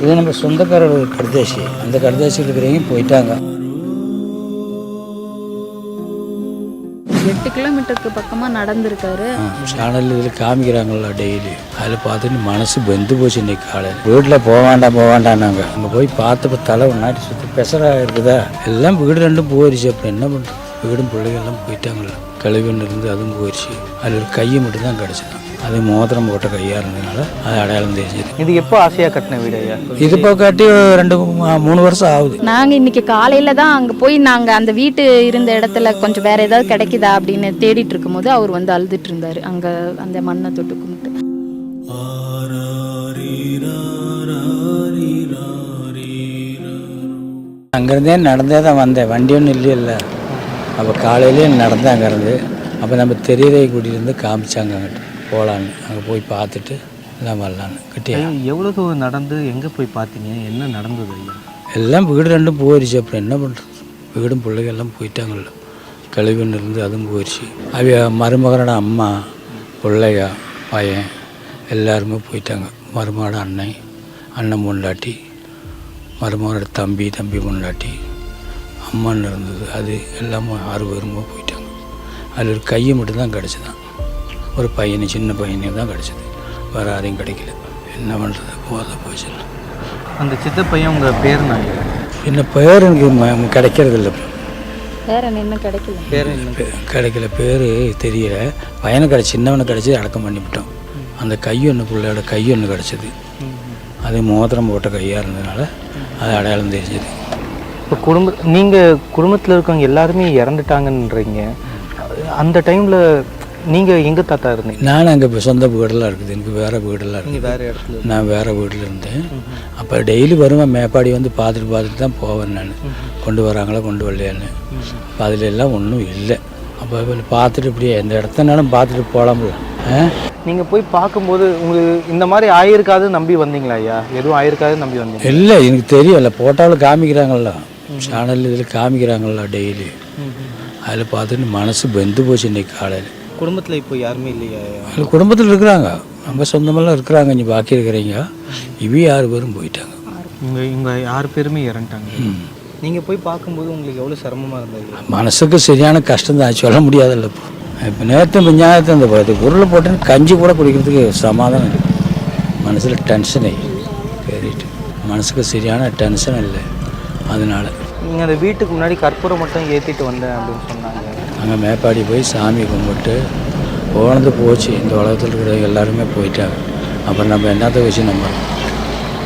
இது நம்ம சொந்தக்காரர் கடுதாசி, அந்த கடுதாசியில் இருக்கிறவங்க போயிட்டாங்க. 8 கிலோமீட்டருக்கு பக்கமாக நடந்திருக்காரு. சேனல் இதில் காமிக்கிறாங்களா டெய்லி, அதில் பார்த்துட்டு மனசு வெந்து போச்சு. இன்னைக்கு காலையில் வீட்டில் போவாண்டான்னாங்க. அங்கே போய் பார்த்தப்ப தலை ஒன்றாட்டி சுற்றி பெசரா இருக்குதா, எல்லாம் வீடு ரெண்டும் போயிடுச்சு. அப்புறம் என்ன பண்ணுறது, வீடும் பிள்ளைகள்லாம் போயிட்டாங்கள. கழிவுன்னு இருந்து அதுவும் போயிடுச்சு. அதில் ஒரு கையை மட்டும்தான் கிடச்சிதான். அது மோதிரம் போட்ட கையாக இருந்ததுனால அது அடையாளம் தெரிஞ்சது. இது எப்போ ஆசையாக கட்டின வீடு ஐயா? இது இப்போ கட்டி 2-3 வருஷம் ஆகுது. நாங்கள் இன்னைக்கு காலையில் தான் அங்கே போய் நாங்கள் அந்த வீட்டு இருந்த இடத்துல கொஞ்சம் வேற ஏதாவது கிடைக்குதா அப்படின்னு தேடிட்டு இருக்கும்போது அவர் வந்து அழுதுட்டு இருந்தார். அங்கே அந்த மண்ணை தொட்டு கும்பிட்டு அங்கேருந்தே நடந்தே தான் வந்தேன், வண்டி ஒன்றும் இல்லையில்ல. அப்போ காலையிலே நடந்தேன் அங்கேருந்து. அப்போ நம்ம தெரியதை கூட்டிகிட்டு காமிச்சாங்க அங்கிட்டு போகலான்னு. அங்கே போய் பார்த்துட்டு எல்லாம் வரலான்னு கிட்டே. எவ்வளோ தூரம் நடந்து எங்கே போய் பார்த்தீங்க, என்ன நடந்தது ஐயா? எல்லாம் வீடு ரெண்டும் போயிடுச்சு. அப்புறம் என்ன பண்ணுறது, வீடும் பிள்ளைகள் எல்லாம் போயிட்டாங்கல்ல. கழிவுன்னு இருந்து அதுவும் போயிடுச்சு. அவ மருமகனோட அம்மா, பிள்ளையா, பையன் எல்லாருமே போயிட்டாங்க. மருமகனோட அண்ணன் பொண்டாட்டி, மருமகனோட தம்பி பொண்டாட்டி, அம்மான்னு இருந்தது. அது எல்லாமே 6 பேருமே போயிட்டாங்க. அதில் ஒரு கையை மட்டும்தான் கிடச்சிதான். ஒரு பையனை, சின்ன பையனே தான் கிடச்சிது. வேறு யாரையும் கிடைக்கல. என்ன பண்ணுறது, போச்சு. அந்த சித்த பையன் உங்கள் பேர் நான் என்ன பேர் எனக்கு கிடைக்கிறது இல்லை. வேற என்ன கிடைக்கல, பேர் தெரியல. பையனை சின்னவனை கிடச்சி அடக்கம் பண்ணிவிட்டோம். அந்த கையொன்று, பிள்ளையோட கையொன்று கிடச்சிது. அது மோதிரம் போட்ட கையாக இருந்ததுனால அது அடையாளம் தெரிஞ்சது. இப்போ நீங்கள் குடும்பத்தில் இருக்கவங்க எல்லாருமே இறந்துட்டாங்கன்றீங்க. அந்த டைமில் நீங்கள் எங்கே தாத்தா இருந்தீங்க? நானும் அங்கே இப்போ சொந்த வீடெல்லாம் இருக்குது. எனக்கு வேறு வீடெல்லாம் இருக்குது. வேறு இடத்துல? நான் வேறு வீட்டில் இருந்தேன். அப்போ டெய்லி வருவேன், மேப்பாடி வந்து பார்த்துட்டு தான் போவேன். நான் கொண்டு வராங்களா கொண்டு வரலையான்னு. அப்போ அதில் எல்லாம் ஒன்றும் இல்லை. அப்போ பார்த்துட்டு இப்படியே எந்த இடத்தனாலும் பார்த்துட்டு போகலாம்ல. நீங்கள் போய் பார்க்கும்போது உங்களுக்கு இந்த மாதிரி ஆயிருக்காது நம்பி வந்தீங்களா ஐயா? எதுவும் ஆயிருக்காது நம்பி வந்தீங்க? இல்லை, எனக்கு தெரியல. போட்டாலும் காமிக்கிறாங்களா, சேனல் இதில் காமிக்கிறாங்களா டெய்லி, அதில் பார்த்துட்டு மனசு வெந்து போச்சு. இன்னைக்கு காலையில் குடும்பத்தில் இப்போ யாருமே இல்லையா? குடும்பத்தில் இருக்கிறாங்க, நம்ம சொந்தமெல்லாம் இருக்கிறாங்க. இங்கே பாக்கி இருக்கிறீங்க. 6 பேரும் போயிட்டாங்க. இவங்க 6 பேருமே இறந்துட்டாங்க. நீங்கள் போய் பார்க்கும்போது உங்களுக்கு எவ்வளோ சிரமமாக இருந்தது? மனசுக்கு சரியான கஷ்டம் தான், சொல்ல முடியாதுல்ல. இப்போ நேற்று விஞ்ஞானத்தை அந்த உருளை போட்டுன்னு கஞ்சி கூட குடிக்கிறதுக்கு சமாதானம் இருக்குது. மனசில் டென்ஷனை கேறிட்டு மனசுக்கு சரியான டென்ஷன் இல்லை. அதனால் நீங்கள் அந்த வீட்டுக்கு முன்னாடி கற்பூரம் மட்டும் ஏற்றிட்டு வந்தேன் அப்படின்னு சொன்னாங்க. அங்கே மேப்பாடி போய் சாமி கும்பிட்டு போனது போச்சு. இந்த உலகத்தில் இருக்கிற எல்லாருமே போயிட்டாங்க. அப்புறம் நம்ம என்னத்தை வச்சு நம்ம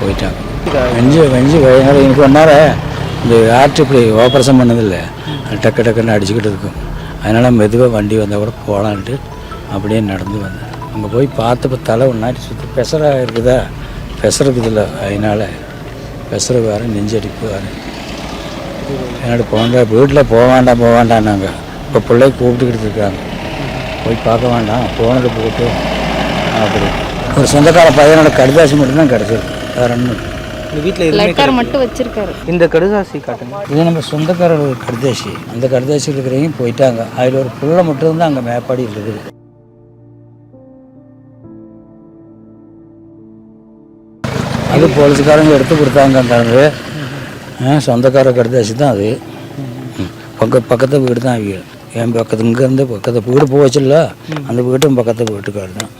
போயிட்டாங்க. வெஞ்சு எனக்கு ஒன்றார இந்த ஆற்று இப்படி ஆப்ரேஷன் பண்ணதில்லை, டக்குன்னு அடிச்சுக்கிட்டு இருக்கும். அதனால் மெதுவாக வண்டி வந்தால் கூட போகலான்ட்டு அப்படியே நடந்து வந்தேன். அங்கே போய் பார்த்தப்போ தலை ஒன்றாட்டி சுற்றி பெசரா இருக்குதா, பெசருக்குதில்ல. அதனால் பெசர வேறு, நெஞ்சடிப்பு வேறு. என்னோட வீட்டில் போவாண்டான்னாங்க. இப்போ பிள்ளை கூப்பிட்டுக்கிட்டு இருக்காங்க. போய் பார்க்க வேண்டாம், போனது போட்டு அப்படி. ஒரு சொந்தக்கார பையனோட கடுதாசி மட்டும்தான் கிடச்சிது, வேறு ஒன்றும். வீட்டில் லெட்டர் மட்டும் வச்சிருக்காரு. இந்த கடுதாசி காட்டுங்க. இது நம்ம சொந்தக்காரர் கடுதாசி, அந்த கடுதாசியில் இருக்கிறவங்க போயிட்டாங்க. அதில் ஒரு பிள்ளை மட்டும்தான் அங்கே மேப்பாடி இருக்குது. அது போலீஸ்காரங்க எடுத்து கொடுத்தாங்கன்றாங்க. சொந்தக்கார கடுதாசி தான் அது. பக்கத்து வீடு தான் அவங்க. என் பக்கத்து இங்கேருந்து பக்கத்து வீடு போச்சுல்ல, அந்த வீட்டும் பக்கத்து வீட்டுக்காரர் தான்.